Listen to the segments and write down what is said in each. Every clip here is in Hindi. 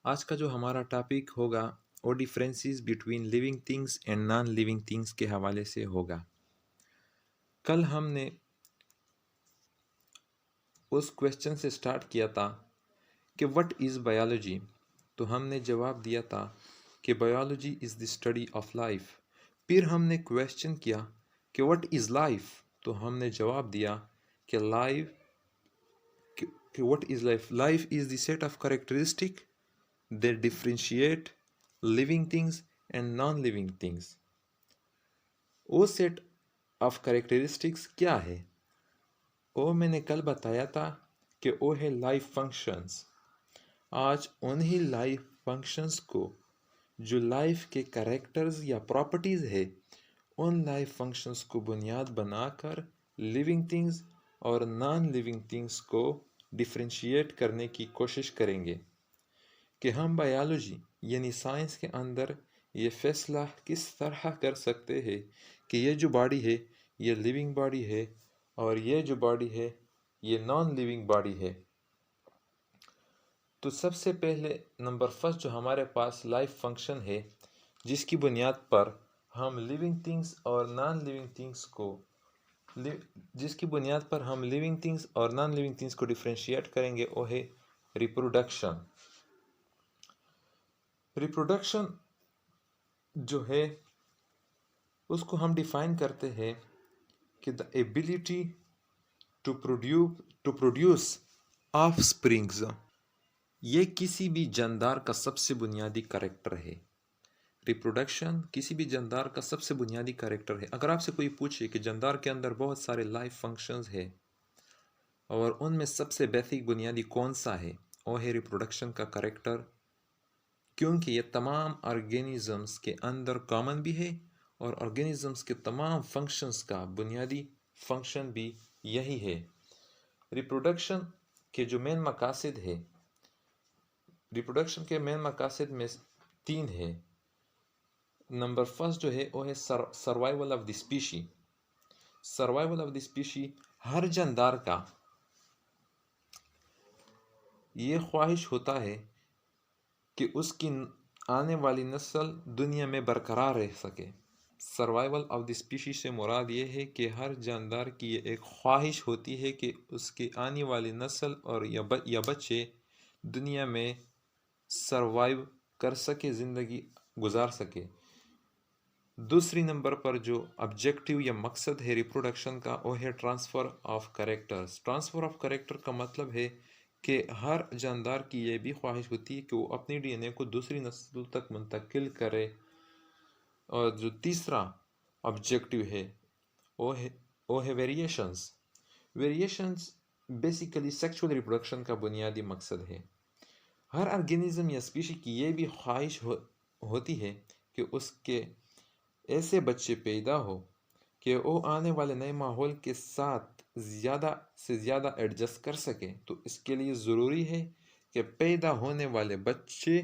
आज का जो हमारा टॉपिक होगा वो differences between living things and non living things के हवाले से होगा। कल हमने उस क्वेश्चन से स्टार्ट किया था कि व्हाट इज़ बायोलॉजी। तो हमने जवाब दिया था कि biology is the study of life. फिर हमने क्वेश्चन किया कि व्हाट इज़ लाइफ। तो हमने जवाब दिया कि what is life. Life is the set of characteristic that differentiate living things and non-living things। वो सेट ऑफ कैरेक्टरिस्टिक्स क्या है? वो मैंने कल बताया था कि वो है लाइफ फंक्शंस। आज उन्हीं लाइफ फंक्शंस को जो लाइफ के कैरेक्टर्स या प्रॉपर्टीज़ है, उन लाइफ फंक्शंस को बुनियाद बनाकर लिविंग थिंग्स और नॉन लिविंग थिंग्स को डिफ्रेंशिएट करने की कोशिश करेंगे कि हम बायोलॉजी यानी साइंस के अंदर ये फैसला किस तरह कर सकते हैं कि ये जो बॉडी है ये लिविंग बॉडी है और ये जो बॉडी है ये नॉन लिविंग बॉडी है। तो सबसे पहले नंबर फर्स्ट जो हमारे पास लाइफ फंक्शन है जिसकी बुनियाद पर हम लिविंग थिंग्स और नॉन लिविंग थिंग्स को जिसकी बुनियाद पर हम लिविंग थिंग्स और नॉन लिविंग थिंग्स को डिफ्रेंशिएट करेंगे वो है रिप्रोडक्शन। रिप्रोडक्शन जो है उसको हम डिफाइन करते हैं कि the ability to produce offsprings. ये किसी भी जानदार का सबसे बुनियादी कैरेक्टर है। रिप्रोडक्शन किसी भी जानदार का सबसे बुनियादी कैरेक्टर है। अगर आपसे कोई पूछे कि जानदार के अंदर बहुत सारे लाइफ फंक्शंस है और उनमें सबसे बेसिक बुनियादी कौन सा है, वो है रिप्रोडक्शन का कैरेक्टर, क्योंकि ये तमाम ऑर्गेनिजम्स के अंदर कॉमन भी है और ऑर्गेनिजम्स के तमाम फंक्शंस का बुनियादी फंक्शन भी यही है। रिप्रोडक्शन के जो मेन मकासद है, रिप्रोडक्शन के मेन मकासद में तीन है। नंबर फर्स्ट जो है वो है survival of the species. Survival of the species हर जानदार का ये ख्वाहिश होता है कि उसकी आने वाली नस्ल दुनिया में बरकरार रह सके। सर्वाइवल ऑफ द स्पीशीज से मुराद ये है कि हर जानदार की ये एक ख्वाहिश होती है कि उसकी आने वाली नस्ल और या बच्चे दुनिया में सर्वाइव कर सके, ज़िंदगी गुजार सके। दूसरी नंबर पर जो ऑब्जेक्टिव या मकसद है रिप्रोडक्शन का वो है transfer of characters. Transfer of character का मतलब है कि हर जानदार की ये भी ख्वाहिश होती है कि वो अपनी डीएनए को दूसरी नस्ल तक मुंतकिल करे। और जो तीसरा ऑब्जेक्टिव है वो है variations. Variations basically sexual reproduction का बुनियादी मकसद है। हर ऑर्गेनिज्म या स्पीशी की ये भी ख्वाहिश होती है कि उसके ऐसे बच्चे पैदा हो कि वो आने वाले नए माहौल के साथ ज़्यादा से ज़्यादा एडजस्ट कर सके। तो इसके लिए ज़रूरी है कि पैदा होने वाले बच्चे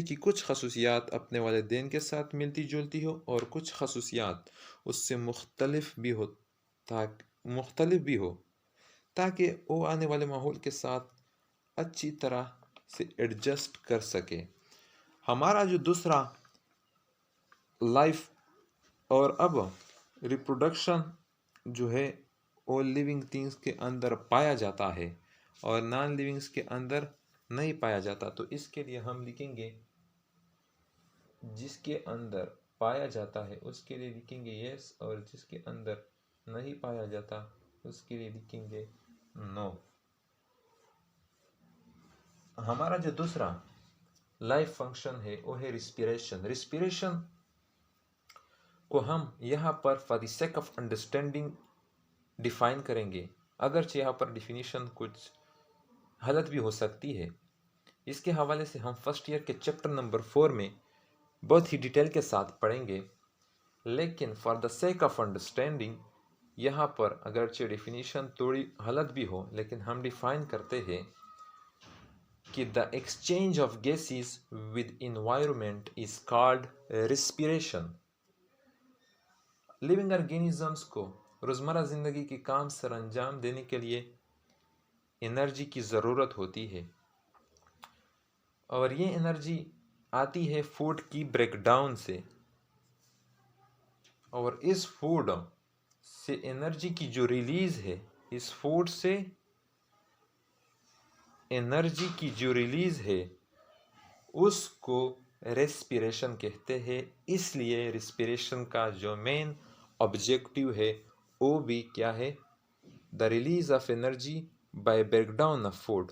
की कुछ खसूसियात अपने वालिदैन के साथ मिलती जुलती हो और कुछ खसूसियात उससे मुख्तलिफ भी हो ताकि वो आने वाले माहौल के साथ अच्छी तरह से एडजस्ट कर सके। हमारा जो दूसरा लाइफ और अब रिप्रोडक्शन जो है वो लिविंग थिंग्स के अंदर पाया जाता है और नॉन लिविंग्स के अंदर नहीं पाया जाता। तो इसके लिए हम लिखेंगे जिसके अंदर पाया जाता है उसके लिए लिखेंगे यस और जिसके अंदर नहीं पाया जाता उसके लिए लिखेंगे नो। हमारा जो दूसरा लाइफ फंक्शन है वो है रिस्पिरेशन। रिस्पिरेशन को हम यहाँ पर for the sake of understanding define करेंगे, अगरचे यहाँ पर डिफिनीशन कुछ गलत भी हो सकती है। इसके हवाले से हम फर्स्ट ईयर के चैप्टर नंबर 4 में बहुत ही डिटेल के साथ पढ़ेंगे, लेकिन for the sake of understanding यहाँ पर अगरचे डिफिनीशन थोड़ी गलत भी हो लेकिन हम डिफाइन करते हैं कि the exchange of gases with environment is called respiration. Living organisms को रोज़मर्रा ज़िंदगी के काम सर अंजाम देने के लिए एनर्जी की ज़रूरत होती है और ये एनर्जी आती है फूड की ब्रेकडाउन से, और इस फूड से एनर्जी की जो रिलीज है, इस फूड से एनर्जी की जो रिलीज है उसको रेस्पिरेशन कहते हैं। इसलिए रेस्पिरेशन का जो मेन ऑब्जेक्टिव है वो भी क्या है, the release of energy by breakdown of food.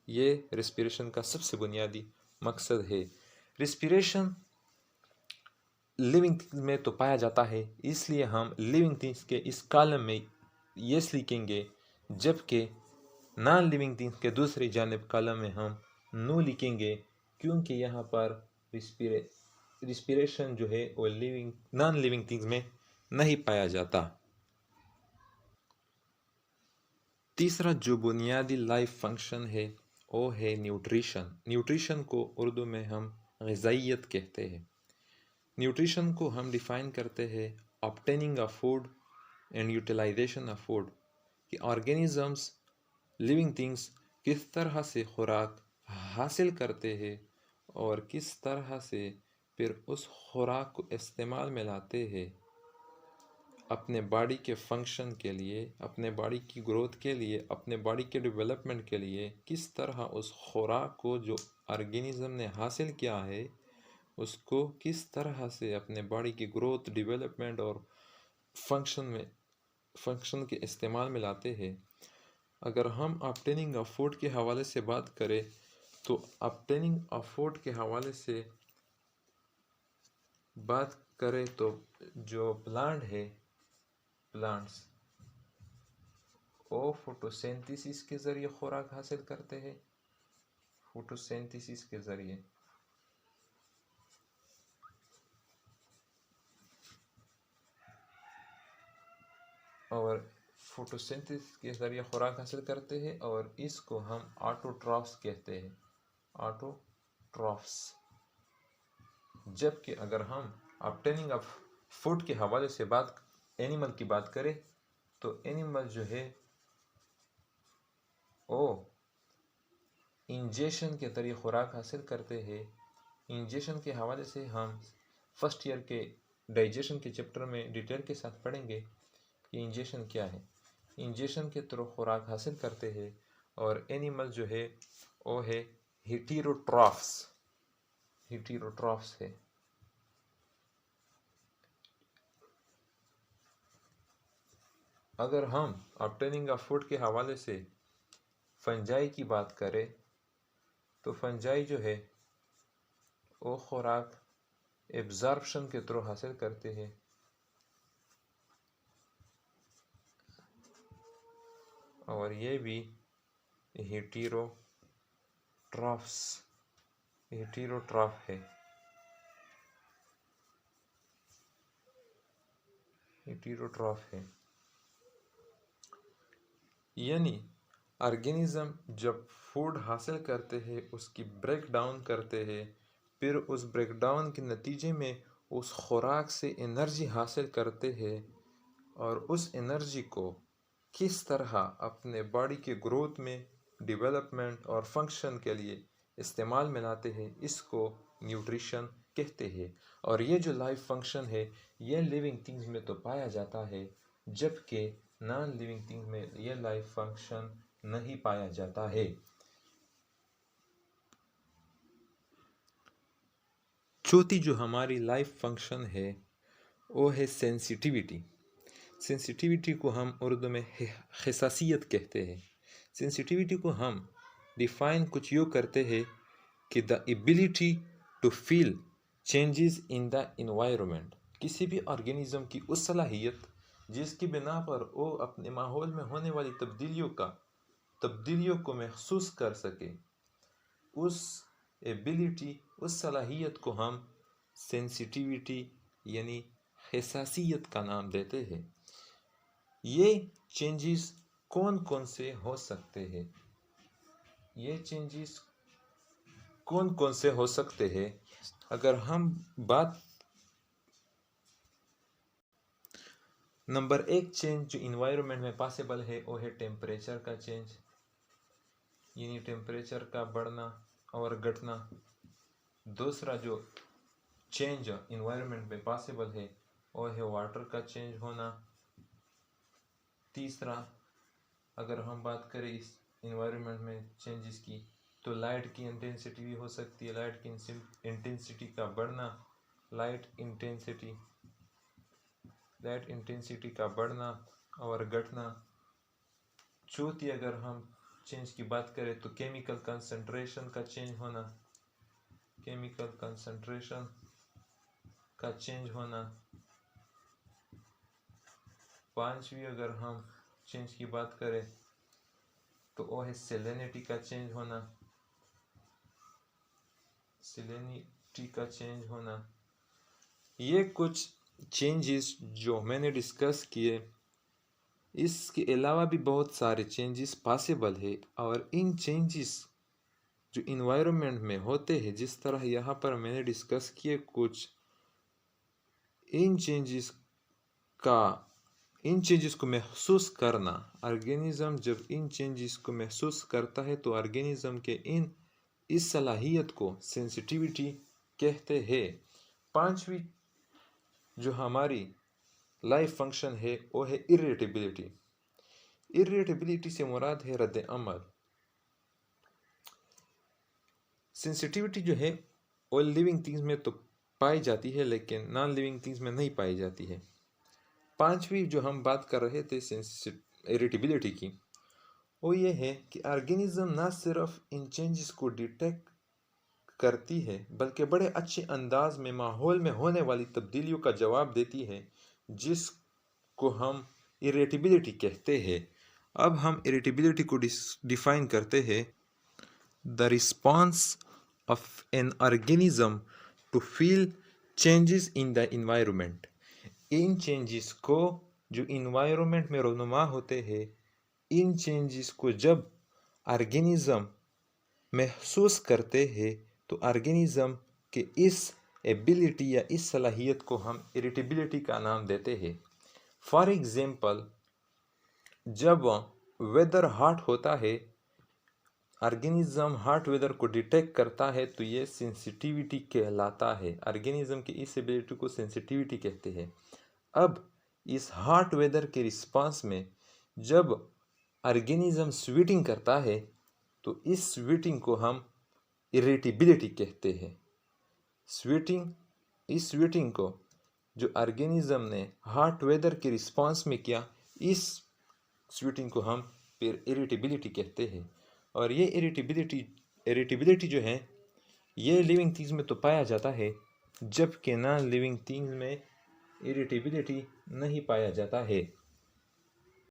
ये रेस्पिरेशन का सबसे बुनियादी मकसद है। रेस्पिरेशन लिविंग थिंग्स में तो पाया जाता है, इसलिए हम लिविंग थिंग्स के इस कॉलम में यस लिखेंगे, जबकि नॉन लिविंग थिंग्स के दूसरी जानिब कॉलम में हम नो लिखेंगे, क्योंकि यहाँ पर रिस्पिरेशन जो है वो लिविंग नॉन लिविंग थिंग्स में नहीं पाया जाता। तीसरा जो बुनियादी लाइफ फंक्शन है वो है न्यूट्रिशन। न्यूट्रिशन को उर्दू में हम ग़िज़ाइयत कहते हैं। न्यूट्रिशन को हम डिफ़ाइन करते हैं obtaining of food and utilisation of food, कि ऑर्गेनिजम्स लिविंग थिंग्स किस तरह से खुराक हासिल करते हैं और किस तरह से फिर उस खुराक को इस्तेमाल में लाते हैं अपने बॉडी के फंक्शन के लिए, अपने बॉडी की ग्रोथ के लिए, अपने बॉडी के डेवलपमेंट के लिए किस तरह उस खुराक को जो ऑर्गेनिज्म ने हासिल किया है उसको किस तरह से अपने बॉडी की ग्रोथ, डेवलपमेंट और फंक्शन के इस्तेमाल में लाते हैं। अगर हम ऑब्टेनिंग ऑफ फूड के हवाले से बात करें तो ऑब्टेनिंग ऑफ फूड के हवाले से बात करें तो जो प्लांट है, प्लांट्स वो फोटोसिंथेसिस के ज़रिए खुराक हासिल करते हैं। फोटोसिंथेसिस के ज़रिए और फोटोसिंथेसिस के ज़रिए खुराक हासिल करते हैं, और इसको हम ऑटोट्रॉफ्स कहते हैं, ऑटोट्रॉफ्स। जबकि अगर हम ऑब्टेनिंग ऑफ फूड के हवाले से एनिमल की बात करें तो एनिमल जो है वो इंजेशन के ज़रिए खुराक हासिल करते हैं। इंजेशन के हवाले से हम फर्स्ट ईयर के डाइजेशन के चैप्टर में डिटेल के साथ पढ़ेंगे कि इंजेशन क्या है। इंजेशन के थ्रू खुराक हासिल करते हैं, और एनिमल जो है वो है हेटेरोट्रॉफ्स, हेटेरोट्रॉफ्स है। अगर हम ऑब्टेनिंग ऑफ फूड के हवाले से फंजाई की बात करें तो फंजाई जो है वो खुराक एब्जॉर्प्शन के थ्रू हासिल करते हैं, और ये भी हेटेरोट्रॉफ है, हेटेरोट्रॉफ है। यानी ऑर्गेनिज्म जब फूड हासिल करते हैं उसकी ब्रेक डाउन करते हैं, फिर उस ब्रेक डाउन के नतीजे में उस खुराक से एनर्जी हासिल करते हैं, और उस एनर्जी को किस तरह अपने बॉडी के ग्रोथ में, डेवलपमेंट और फंक्शन के लिए इस्तेमाल में लाते हैं, इसको न्यूट्रिशन कहते हैं। और ये जो लाइफ फंक्शन है ये लिविंग थिंग्स में तो पाया जाता है, जबकि नॉन लिविंग थिंग्स में ये लाइफ फंक्शन नहीं पाया जाता है। चौथी जो हमारी लाइफ फंक्शन है वो है सेंसिटिविटी। सेंसिटिविटी को हम उर्दू में हिसासियत कहते हैं। सेंसिटिविटी को हम डिफाइन कुछ यूँ करते हैं कि the ability to feel changes in the environment, किसी भी ऑर्गेनिज्म की उस सलाहियत जिसकी बिना पर वो अपने माहौल में होने वाली तब्दीलियों को महसूस कर सके, उस एबिलिटी, उस सलाहियत को हम सेंसिटिविटी यानी हिसासियत का नाम देते हैं। ये चेंजेस कौन कौन से हो सकते हैं, ये चेंजेस कौन कौन से हो सकते हैं? अगर हम बात नंबर 1 चेंज जो इन्वायरमेंट में पॉसिबल है वो है टेम्परेचर का चेंज, यानी टेम्परेचर का बढ़ना। और घटना। दूसरा जो चेंज इन्वायरमेंट में पॉसिबल है वो है वाटर का चेंज होना। तीसरा, अगर हम बात करें इस इन्वायरमेंट में चेंजेस की, तो लाइट की इंटेंसिटी भी हो सकती है। लाइट की इंटेंसिटी का बढ़ना, लाइट इंटेंसिटी का बढ़ना और घटना। चौथी, अगर हम चेंज की बात करें तो केमिकल कंसंट्रेशन का चेंज होना, केमिकल कंसंट्रेशन का चेंज होना। पांचवी, अगर हम चेंज की बात करें तो वो है सेलेनिटी का चेंज होना, सेलेनिटी का चेंज होना। ये कुछ चेंजेस जो मैंने डिस्कस किए। इसके अलावा भी बहुत सारे चेंजेस पॉसिबल है और इन चेंजेस जो इन्वायरमेंट में होते हैं, जिस तरह यहाँ पर मैंने डिस्कस किए कुछ, इन चेंजेस को महसूस करना, ऑर्गेनिज्म जब इन चेंजेस को महसूस करता है तो ऑर्गेनिज्म के इस सलाहियत को सेंसिटिविटी कहते हैं। पांचवी जो हमारी लाइफ फंक्शन है वो है इरिटेबिलिटी। इरिटेबिलिटी से मुराद है रद्द अमल। सेंसिटिविटी जो है वो लिविंग थिंग्स में तो पाई जाती है लेकिन नॉन लिविंग थिंग्स में नहीं पाई जाती है। पांचवी जो हम बात कर रहे थे इरिटेबिलिटी की, वो ये है कि ऑर्गेनिज्म ना सिर्फ इन चेंजेस को डिटेक्ट करती है बल्कि बड़े अच्छे अंदाज में माहौल में होने वाली तब्दीलियों का जवाब देती है, जिसको हम इरिटेबिलिटी कहते हैं। अब हम इरिटेबिलिटी को डिफाइन करते हैं। The response of an organism to feel changes in the environment. इन चेंजेस को जो इन्वायरमेंट में रोनुमा होते हैं, इन चेंजेस को जब ऑर्गेनिज्म महसूस करते हैं तो ऑर्गेनिज्म के इस एबिलिटी या इस सलाहियत को हम इरिटेबिलिटी का नाम देते हैं। फॉर एग्जाम्पल, जब वेदर हॉट होता है, ऑर्गेनिज्म हॉट वेदर को डिटेक्ट करता है तो ये सेंसिटिविटी कहलाता है। ऑर्गेनिज्म की इस एबिलिटी को सेंसिटिविटी कहते हैं। अब इस हॉट वेदर के रिस्पांस में जब ऑर्गेनिज्म स्वीटिंग करता है तो इस स्वीटिंग को हम इरिटेबिलिटी कहते हैं। इस स्वीटिंग को जो ऑर्गेनिज्म ने हॉट वेदर के रिस्पांस में किया, इस स्वीटिंग को हम फिर इरिटेबिलिटी कहते हैं। और ये इरिटेबिलिटी जो है ये लिविंग थिंग्स में तो पाया जाता है, जबकि नॉन लिविंग थिंग्स में इरिटेबिलिटी नहीं पाया जाता है।